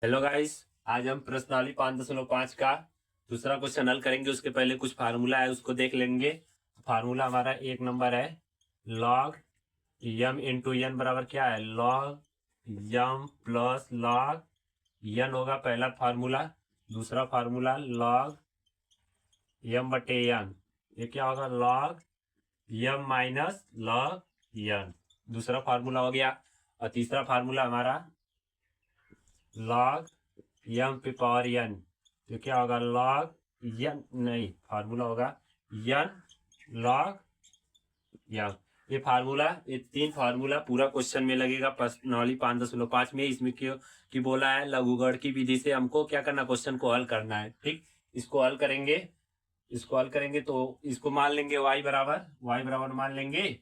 Hello guys. आज हम प्रश्नावली 5.5 का दूसरा क्वेश्चन हल करेंगे। उसके पहले कुछ फार्मूला है उसको देख लेंगे। फार्मूला हमारा एक नंबर है, लॉग यम इंटू एन बराबर क्या है, लॉग यम प्लस लॉग एन होगा पहला फार्मूला। दूसरा फार्मूला लॉग यम बटे एन, ये क्या होगा, लॉग यम माइनस लॉग एन, दूसरा फार्मूला हो गया। और तीसरा फार्मूला हमारा लॉग यम पे पावर एन, तो क्या होगा, लॉग यन नहीं, फार्मूला होगा यन लॉग यम। ये तीन फार्मूला पूरा क्वेश्चन में लगेगा, प्रश्नावली 5.5 में। इसमें क्यों कि बोला है लघुगढ़ की विधि से हमको क्या करना, क्वेश्चन को हल करना है। ठीक, इसको हल करेंगे। तो इसको मान लेंगे y बराबर मान लेंगे।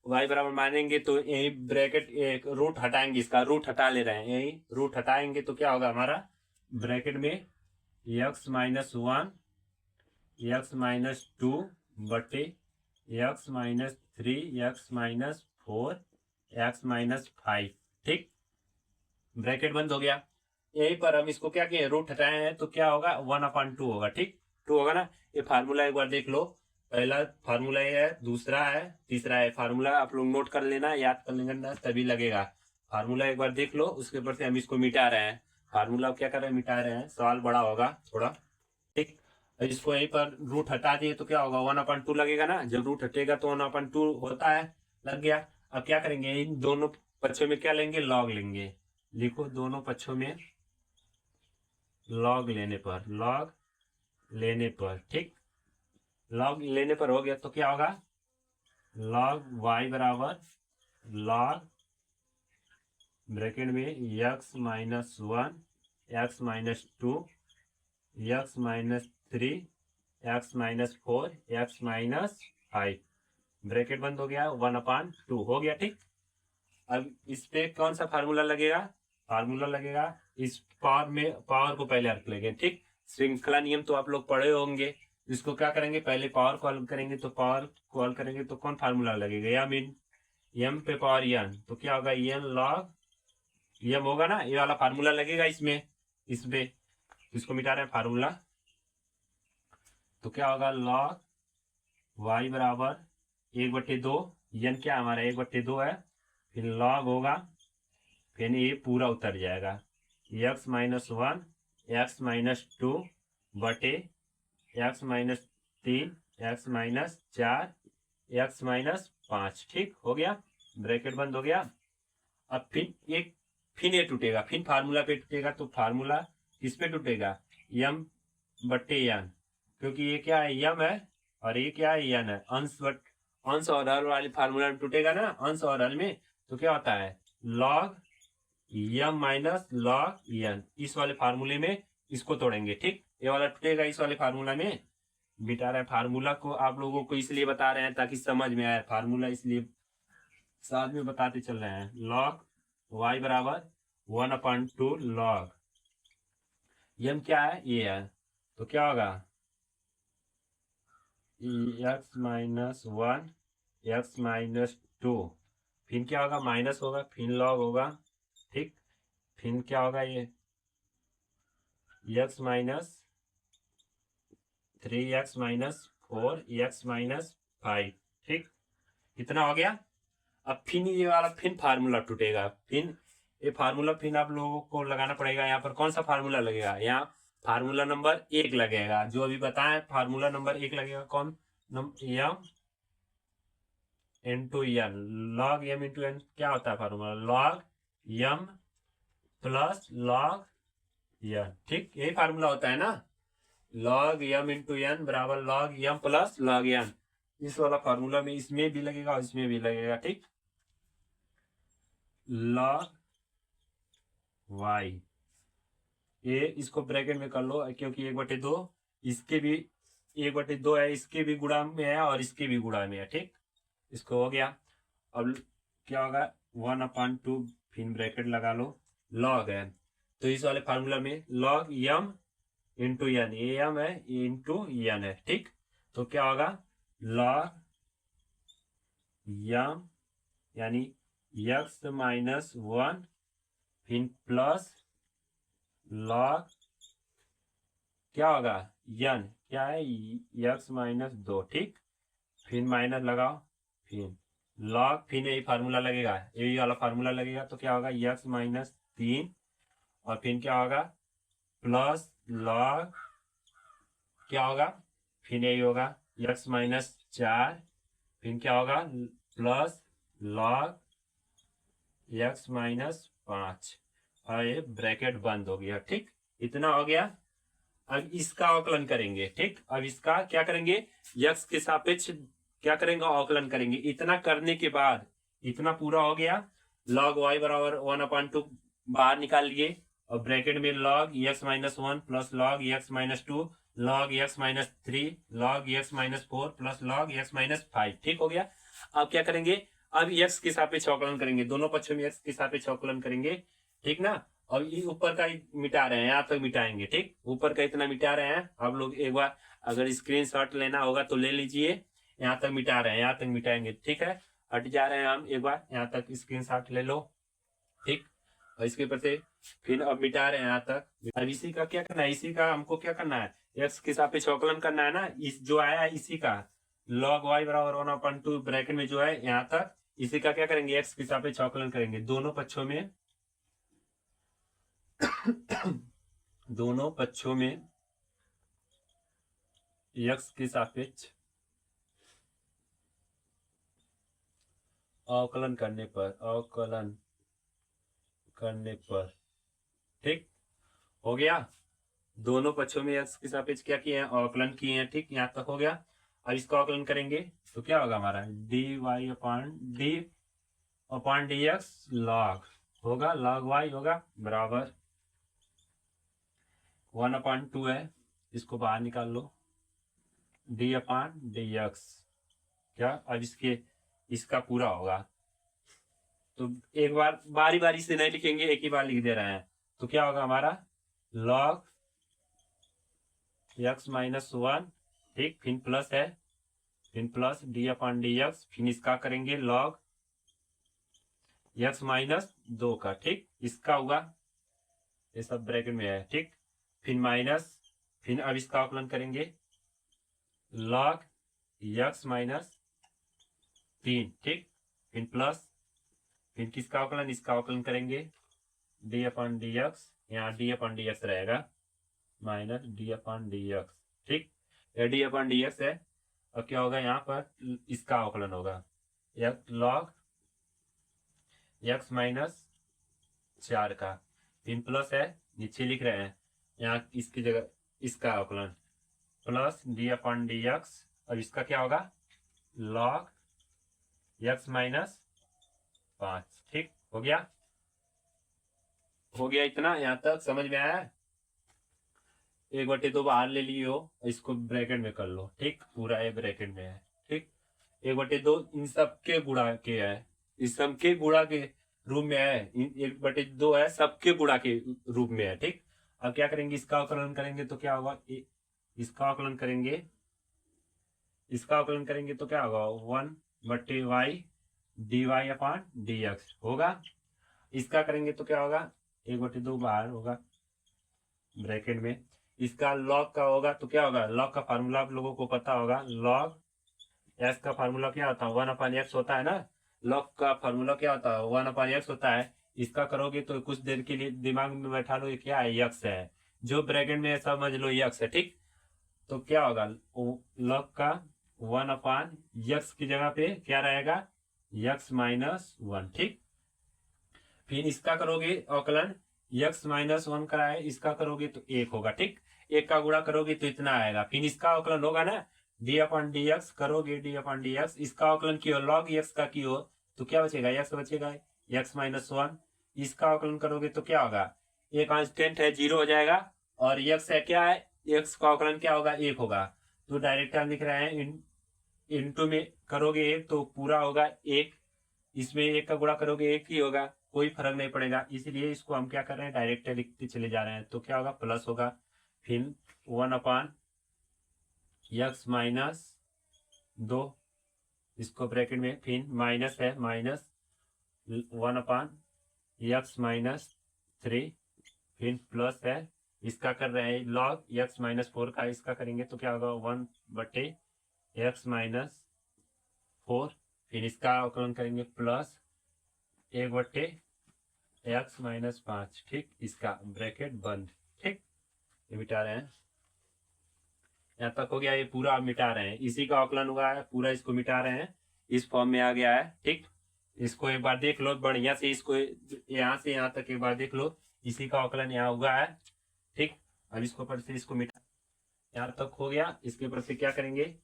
y बराबर मानेंगे तो यही ब्रैकेट एक रूट हटाएंगे, इसका रूट हटा ले रहे हैं, यही रूट हटाएंगे तो क्या होगा हमारा, ब्रैकेट में x-1 x-2 बटे x-3 x-4 x-5। ठीक, ब्रैकेट बंद हो गया। यहीं पर हम इसको क्या किए, रूट हटाए हैं तो क्या होगा, 1/2 होगा। ठीक, 2 होगा ना। ये फार्मूला एक बार देख लो। पहला फार्मूला ये है, दूसरा है, तीसरा है। फार्मूला आप लोग नोट कर लेना, याद कर लेना, तभी लगेगा। फार्मूला एक बार देख लो, उसके ऊपर से हम इसको मिटा रहे हैं। फार्मूला क्या कर रहे हैं, मिटा रहे हैं, सवाल बड़ा होगा थोड़ा। ठीक, इसको यहीं पर रूट हटा दिए तो क्या होगा, 1/2 लगेगा ना। जब रूट हटेगा तो 1/2 होता है, लग गया। अब क्या करेंगे, इन दोनों पक्षों में क्या लेंगे, लॉग लेंगे। लिखो, दोनों पक्षों में लॉग लेने पर ठीक, लॉग लेने पर हो गया तो क्या होगा, लॉग y बराबर लॉग ब्रैकेट में x-1 x-2 x-3 x-4 x-5, bracket बंद हो गया, 1/2 हो गया। ठीक, अब इस पे कौन सा फार्मूला लगेगा, इस पावर को पहले रख लेंगे। ठीक, श्रृंखला नियम तो आप लोग पढ़े होंगे। इसको क्या करेंगे, पहले पावर को हल करेंगे, तो पावर को हल करेंगे तो कौन फार्मूला लगेगा, यम पे पावर एन, तो क्या होगा, एन लॉग यम होगा ना, ये वाला फार्मूला लगेगा इसमें। इसमें इसको मिटा रहे हैं फार्मूला, तो क्या होगा, लॉग y बराबर 1/2, एन क्या हमारा 1/2 है, फिर लॉग होगा, फिर ये पूरा उतर जाएगा, x-1 x-2 बटे x-3 x-4 x-5। ठीक हो गया, ब्रैकेट बंद हो गया। अब फिर ये टूटेगा, फिर फार्मूला पे टूटेगा, तो फार्मूला किस पे टूटेगा, यम बट्टे एन, क्योंकि ये क्या है, यम है, और ये क्या है, एन है। अंश और हर वाले फार्मूला में टूटेगा ना, अंश और हर में, तो क्या होता है, लॉग यम माइनस लॉग एन, इस वाले फार्मूले में इसको तोड़ेंगे। ठीक, ये वाला टूटेगा इस वाले फार्मूला में। बिटा रहे फार्मूला को आप लोगों को इसलिए बता रहे हैं ताकि समझ में आए फार्मूला, इसलिए साथ में बताते चल रहे हैं। लॉग y बराबर 1/2 लॉग यम क्या है, ये है, तो क्या होगा, x-1 x-2, फिर क्या होगा, माइनस होगा, फिर लॉग होगा। ठीक, फिर क्या होगा, ये x-3 x-4 x-5। ठीक, कितना हो गया। अब फिर ये वाला फिर फार्मूला टूटेगा, फिर ये फार्मूला फिर आप लोगों को लगाना पड़ेगा। यहाँ पर कौन सा फार्मूला लगेगा, यहाँ फार्मूला नंबर 1 लगेगा, जो अभी बताएं फार्मूला नंबर 1 लगेगा। कौन, M into N, log M into N क्या होता है फार्मूला, लॉग यम प्लस लॉग एन। ठीक, यही फार्मूला होता है ना, लॉग यम इंटू एन बराबर लॉग यम प्लस लॉग एन। इस वाला फार्मूला में इसमें भी लगेगा और इसमें भी लगेगा। ठीक, लॉग वाई, ये इसको ब्रैकेट में कर लो, क्योंकि 1/2 इसके भी 1/2 है, इसके भी गुणा में है और इसके भी गुणा में है। ठीक, इसको हो गया। अब क्या होगा, 1/2, फिर ब्रैकेट लगा लो, लॉग है, तो इस वाले फार्मूला में लॉग यम इंटू एन, ये यम है, ये इंटू एन है। ठीक, तो क्या होगा, लॉग यम यानी x-1 फिर प्लस लॉग क्या होगा यन क्या है यक्स माइनस 2, ठीक। फिर माइनस लगाओ, फिर लॉग, फिर यही फार्मूला लगेगा, यही वाला फार्मूला लगेगा, तो क्या होगा यक्स माइनस 3, और फिर क्या होगा प्लस लॉग क्या होगा, फिर यही होगा यक्स माइनस 4, फिर क्या होगा प्लस लॉग यक्स माइनस 5, और ये ब्रैकेट बंद हो गया, ठीक। इतना हो गया। अब इसका अवकलन करेंगे, ठीक। अब इसका क्या करेंगे, यक्स के सापेक्ष क्या करेंगे, अवकलन करेंगे। इतना करने के बाद इतना पूरा हो गया, लॉग वाई बराबर 1/2 बाहर निकाल लिए, और ब्रैकेट में log x minus 1 plus log x minus 2 log x minus 3 log x minus 4 plus log x minus 5, ठीक हो गया। अब क्या करेंगे, अब यक्स के सापेक्ष अवकलन करेंगे, दोनों पक्षों में यक्स के सापेक्ष अवकलन करेंगे, ठीक ना। और ये ऊपर का मिटा रहे हैं, यहाँ तक मिटाएंगे, ठीक। ऊपर का इतना मिटा रहे हैं, आप लोग एक बार अगर स्क्रीनशॉट लेना होगा तो ले लीजिए। यहाँ तक मिटा रहे हैं, यहाँ तक मिटाएंगे, ठीक है। हट जा रहे हैं हम, एक बार यहाँ तक स्क्रीनशॉट ले लो, ठीक। और इसके ऊपर से फिर अब मिटा रहे हैं यहाँ तक। अब इसी का क्या करना है, इसी का हमको क्या करना है, एक्स के सापेक्ष अवकलन करना है ना। इस जो आया है इसी का लॉग वाई बराबर 1/2 ब्रैकेट में जो है यहाँ तक, इसी का क्या करेंगे, एक्स के सापेक्ष अवकलन करेंगे, दोनों पक्षों में दोनों पक्षों में यक्स के सापेक्ष अवकलन करने पर ठीक हो गया। दोनों पक्षों में यक्स के सापेक्ष क्या किए हैं, अवकलन किए हैं, ठीक। यहाँ तक हो गया। अब इसका अवकलन करेंगे तो क्या होगा हमारा D Y upon D X log होगा, लॉग वाई होगा बराबर 1/2 है, इसको बाहर निकाल लो, डी अपॉन डी एक्स क्या, अब इसका पूरा होगा। तो एक बार बारी बारी से नहीं लिखेंगे, एक ही बार लिख दे रहे हैं, तो क्या होगा हमारा लॉग एक्स माइनस 1, ठीक। फिर प्लस है, फिर plus D upon D x, फिर इसका करेंगे लॉग एक्स माइनस 2 का, ठीक। इसका होगा, ये सब ब्रैकेट में है, ठीक। फिर माइनस, फिर अब इसका अवकलन करेंगे लॉग एक्स माइनस 3, ठीक। फिर प्लस, फिर किसका अवकलन, इसका अवकलन करेंगे डी अपॉन डी एक्स, यहाँ डी अपॉन डी एक्स रहेगा minus D upon D x, ठीक। ये डी अपॉन डी एक्स है। अब क्या होगा यहाँ पर इसका अवकलन होगा लॉग एक्स माइनस 4 का, फिर प्लस है, नीचे लिख रहे हैं, यहाँ इसकी जगह इसका अवकलन plus D upon D x, और इसका क्या होगा लॉग एक्स माइनस 5, ठीक हो गया। हो गया इतना, यहाँ तक समझ में आया। 1/2 बाहर ले लियो, इसको ब्रैकेट में कर लो, ठीक। पूरा ये ब्रैकेट में है, ठीक। 1/2 इन सबके गुणा के है, इस सबके गुणा के रूप में है, 1/2 है सबके गुणा के रूप में है, ठीक। अब क्या करेंगे, इसका अवकलन करेंगे तो क्या होगा, इसका अवकलन करेंगे, इसका अवकलन करेंगे तो क्या होगा 1/y D Y upon D X होगा। इसका करेंगे तो क्या होगा 1/2 बाहर होगा ब्रैकेट में, इसका लॉग का होगा तो क्या होगा, लॉग का फार्मूला आप लोगों को पता होगा, लॉग एक्स का फार्मूला क्या होता है 1/x होता है ना। लॉग का फार्मूला क्या होता है 1/x होता है। इसका करोगे तो कुछ देर के लिए दिमाग में बैठा लो, ये क्या है यक्स है, जो ब्रैकेट में समझ लो यक्स है, ठीक। तो क्या होगा लॉग का 1/x की जगह पे क्या रहेगा यक्स माइनस 1, ठीक। फिर इसका करोगे अवकलन यक्स माइनस 1 कराए, इसका करोगे तो 1 होगा, ठीक। 1 का गुणा करोगे तो इतना आएगा, फिर इसका अवकलन होगा ना डी अपॉन डी एक्स, करोगे डी अपॉन डी एक्स, इसका अवकलन किया लॉग एक्स का किया तो क्या बचेगा एक्स बचेगा एक्स माइनस 1। इसका अवकलन करोगे तो क्या होगा, एक कांस्टेंट है 0 हो जाएगा, और एक्स है क्या है, एक्स का अवकलन क्या होगा 1 होगा, तो डायरेक्ट हम लिख रहे हैं इनटू में करोगे 1 तो पूरा होगा 1, इसमें 1 का गुणा करोगे 1 ही होगा, कोई फर्क नहीं पड़ेगा, इसलिए इसको हम क्या कर रहे हैं डायरेक्ट लिखते चले जा रहे हैं, तो क्या होगा प्लस होगा, फिर 1/x माइनस 2, इसको ब्रैकेट में, फिर माइनस है माइनस 1/x माइनस 3, फिर प्लस है, इसका कर रहे हैं लॉग एक्स माइनस 4 का, इसका करेंगे तो क्या होगा 1/x-4। फिर इसका अवकलन करेंगे प्लस 1/x-5। ठीक, इसका ब्रैकेट बंद। ठीक, ये मिटा रहे हैं, यहाँ तक हो गया। ये पूरा मिटा रहे हैं, इसी का अवकलन हुआ है, पूरा इसको मिटा रहे हैं, इस फॉर्म में आ गया है। ठीक, इसको एक बार देख लो बढ़िया से, इसको यहाँ से यहाँ तक एक बार देख लो, इसी का अवकलन यहाँ हुआ है। ठीक, अब इसको ऊपर से इसको मिटा, यहाँ तक हो गया। इसके ऊपर से क्या करेंगे,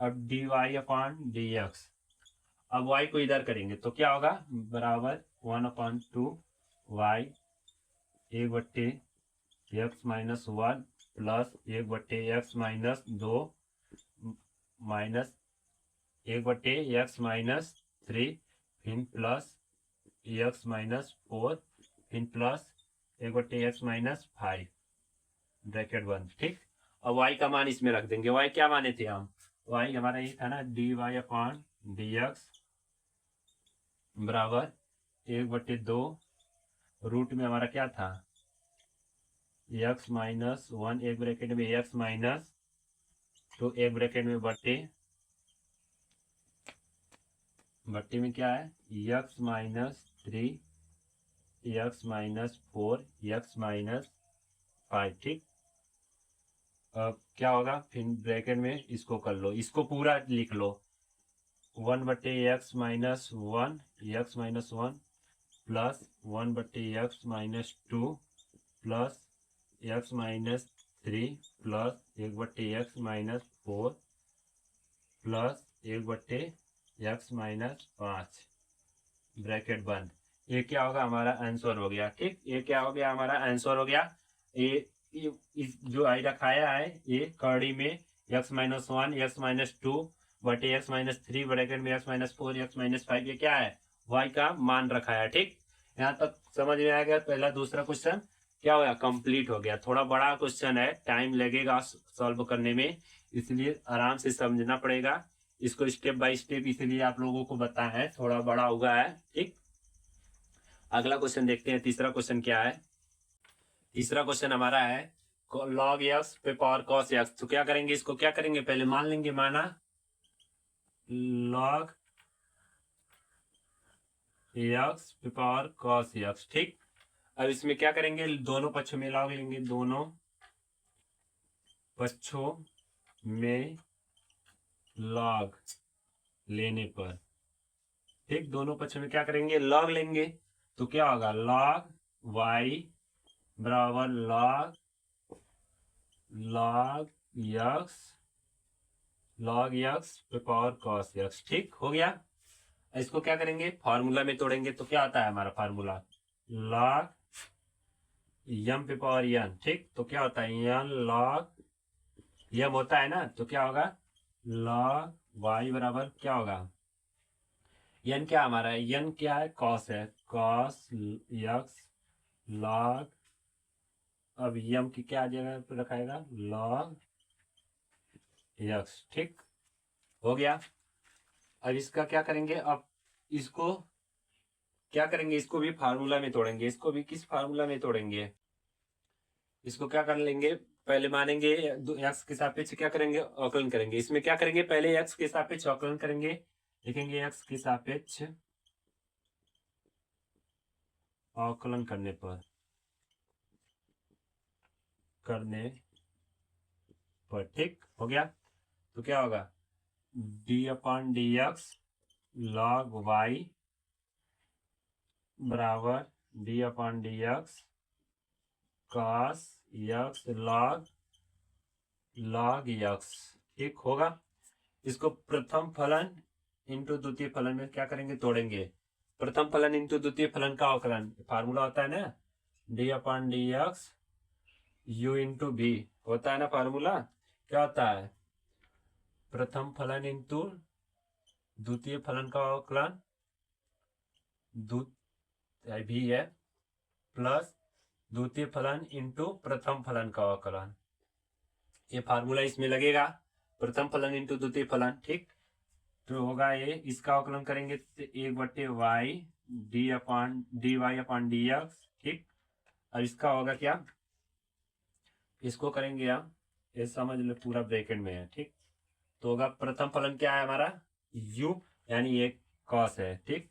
अब dy/dx। अब y को इधर करेंगे तो क्या होगा, बराबर 1/2y 1/x-1 plus 1/x-2 minus 1/x-3, फिर प्लस x-4, फिर प्लस 1/x-5, ब्रैकेट बंद। ठीक, अब y का मान इसमें रख देंगे। y क्या माने थे हम, y हमारा ये था ना dy/dx बराबर 1/2, रूट में हमारा क्या था x-1, एक ब्रैकेट में x माइनस तो एक ब्रैकेट में बट्टे में क्या है x-3, x-4, x-5। ठीक, अब क्या होगा, फिर ब्रैकेट में इसको कर लो, इसको पूरा लिख लो 1/x-1 plus 1/x-2 plus x-3 plus 1/x-4 plus 1/x-5, bracket बंद। ये क्या होगा, हमारा आंसर हो गया। ठीक, ये क्या हो गया, हमारा आंसर हो गया। ये इस जो आई रखाया है ये कड़ी में x-1 x-2 बटे x-3 ब्रैकेट में x-4 x-5, ये क्या है y का मान रखा है। ठीक, यहाँ तक समझ में आ गया। पहला दूसरा क्वेश्चन क्या हो गया, कंप्लीट हो गया। थोड़ा बड़ा क्वेश्चन है, टाइम लगेगा सॉल्व करने में, इसलिए आराम से समझना पड़ेगा इसको स्टेप बाय स्टेप, इसलिए आप लोगों को बताया है, थोड़ा बड़ा हुआ है। ठीक, अगला क्वेश्चन देखते हैं। तीसरा क्वेश्चन क्या है, तीसरा क्वेश्चन हमारा है log x पे पावर cos x। तो क्या करेंगे, इसको क्या करेंगे, पहले मान लेंगे, माना log x पे पावर cos x। ठीक, अब इसमें क्या करेंगे, दोनों पक्षों में log लेंगे, दोनों पक्षों में log लेने पर। ठीक, दोनों पक्षों में क्या करेंगे, log लेंगे, तो क्या होगा log y बराबर log x पे पावर cos x। ठीक हो गया। इसको क्या करेंगे, फार्मूला में तोड़ेंगे, तो क्या आता है हमारा फार्मूला log m पे पावर n। ठीक, तो क्या होता है n log m होता है ना, तो क्या होगा log y बराबर क्या होगा, n क्या हमारा है, n क्या है, cos है, cos x log, अब m की क्या जगह पर रखाएगा log x। ठीक हो गया। अब इसका क्या करेंगे, अब इसको क्या करेंगे, इसको भी फार्मूला में तोड़ेंगे। इसको भी किस फार्मूला में तोड़ेंगे, इसको क्या कर लेंगे, पहले मानेंगे एक्स के सापेक्ष क्या करेंगे, अवकलन करेंगे। इसमें क्या करेंगे, पहले एक्स के सापेक्ष अवकलन करेंगे, लिखेंगे एक्स के सापेक्ष अवकलन करने पर ठीक हो गया। तो क्या होगा d/dx log y बराबर d/dx cos x log x। ठीक होगा। इसको प्रथम फलन इंटू द्वितीय फलन में क्या करेंगे, तोड़ेंगे। प्रथम फलन इंटू द्वितीय फलन का अवकलन फार्मूला होता है ना d/dx u इंटू v होता है ना फार्मूला, क्या होता है प्रथम फलन इंटू द्वितीय फलन का अवकलन भी है प्लस द्वितीय फलन इंटू प्रथम फलन का अवकलन, ये फार्मूला इसमें लगेगा, प्रथम फलन इंटू द्वितीय फलन। ठीक, तो होगा ये, इसका अवकलन करेंगे तो 1/y dy/dx। ठीक, अब इसका होगा क्या, इसको करेंगे हम, ये समझ लो पूरा ब्रैकेट में है, ठीक। तो होगा प्रथम फलन क्या है हमारा, u, यानी ये cos है, ठीक।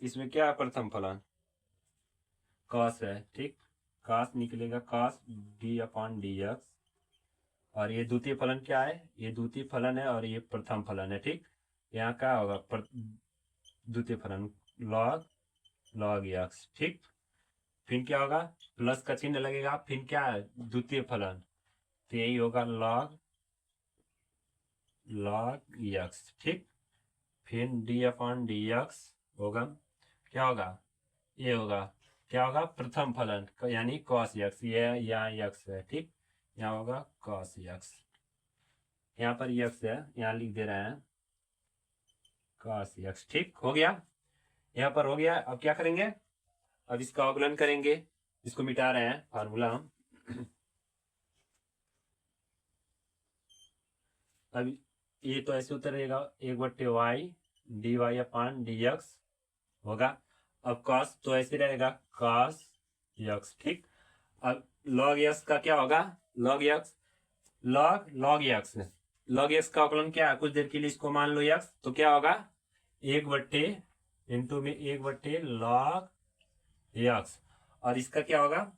इसमें क्या है प्रथम फलन, cos है, ठीक। cos निकलेगा cos d/dx, और ये द्वितीय फलन क्या है, ये द्वितीय फलन है और ये प्रथम फलन है, ठीक। यहाँ क्या होगा द्वितीय फलन log x, ठीक। फिर क्या होगा, प्लस का चिन्ह लगेगा, फिर क्या है द्वितीय फलन, तो यही होगा log x, ठीक। फिर d/dx होगा, क्या होगा, ये होगा, क्या होगा प्रथम फलन यानी cos x, ये यहाँ x है, ठीक। यहाँ होगा cos x, यहाँ पर x है, यहाँ लिख दे रहे हैं cos x, ठीक हो गया। यहाँ पर हो गया। अब क्या करेंगे, अब इसका अवकलन करेंगे, इसको मिटा रहे हैं फार्मूला हम। अब ये तो ऐसे उतरेगा 1/y dy/dx होगा। अब cos तो ऐसे रहेगा cos x, ठीक। अब log x का क्या होगा, log x log x का अवकलन क्या है, कुछ देर के लिए इसको मान लो x, तो क्या होगा 1/log x, और इसका क्या होगा,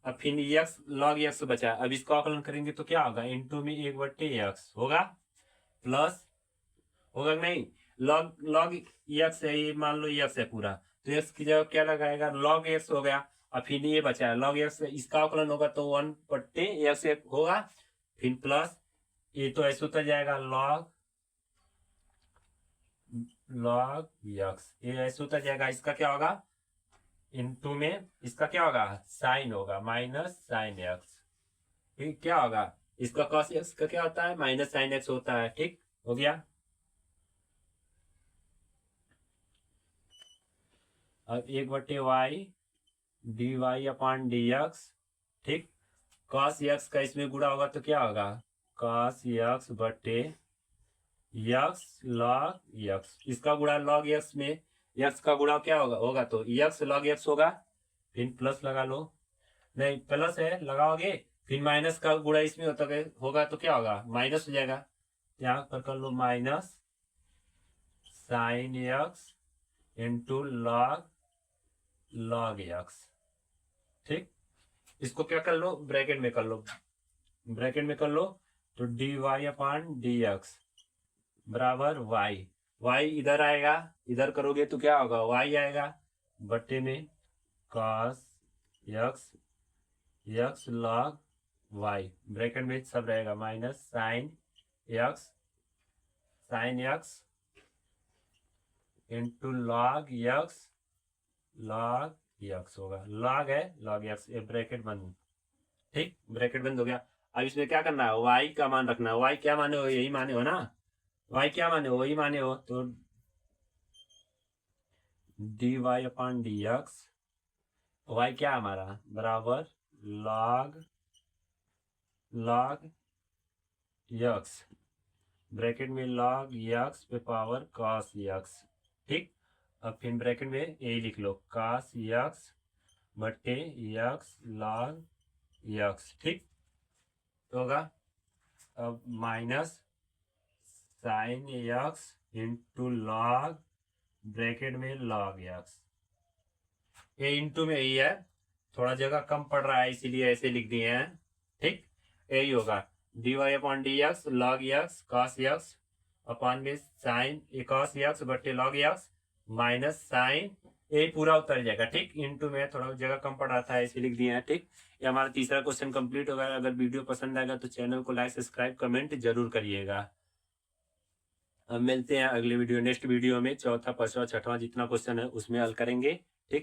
अब फिर x log x बचा, अब इसका अवकलन करेंगे तो क्या होगा, इंटू में 1/x होगा, प्लस होगा नहीं, log x है, ये मान लो x है पूरा, तो x की जगह क्या लगाएगा log x हो गया, और फिर ये बचा है log x, इसका अवकलन होगा तो 1/x होगा, फिर प्लस ये तो ऐसे उतर जाएगा log x, ये ऐसे उतर जाएगा, इसका क्या होगा इनटू में इसका क्या होगा साइन होगा माइनस साइन x, ठीक। क्या होगा इसका cos x का क्या होता है माइनस साइन x होता है, ठीक हो गया। अब 1/y dy/dx, ठीक। cos x का इसमें गुणा होगा तो क्या होगा cos x/x log x, इसका गुणा log x में x का गुणा क्या होगा तो x log x होगा, फिर प्लस लगा लो, नहीं प्लस है लगाओगे, फिर माइनस का गुणा इसमें होगा तो क्या होगा माइनस हो जाएगा, यहाँ पर कर लो minus sine x into log x, ठीक। इसको क्या कर लो ब्रैकेट में कर लो, तो dy/dx बराबर y इधर आएगा, इधर करोगे तो क्या होगा y आएगा, बट्टे में cos x log y, bracket में सब रहेगा minus sine x into log x होगा, log है log x, ये ब्रैकेट बंद, ठीक। ब्रैकेट बंद हो गया। अब इसमें क्या करना है y का मान रखना है, y क्या माने हो यही माने हो ना, y क्या माने हो वही माने हो, तो dy/dx y क्या हमारा बराबर log x, ब्रैकेट में log x पे पावर cos x, ठीक। अब फिर ब्रैकेट में यही लिख लो cos x बट्टे x log x, ठीक तो होगा। अब minus sine x into log bracket में log x, ये इंटू में यही है, थोड़ा जगह कम पड़ रहा है इसीलिए ऐसे लिख दिए हैं, ठीक। यही होगा dy/dx log x cos x upon में साइन cos x बट्टे log x माइनस साइन, ये पूरा उतर जाएगा, ठीक। इंटू में थोड़ा जगह कम पड़ रहा था ऐसे लिख दिए हैं, ठीक। ये हमारा तीसरा क्वेश्चन कंप्लीट होगा। अगर वीडियो पसंद आएगा तो चैनल को लाइक सब्सक्राइब कमेंट जरूर करिएगा। अब मिलते हैं अगले वीडियो नेक्स्ट वीडियो में, चौथा पांचवा छठवां जितना क्वेश्चन है उसमें हल करेंगे, ठीक।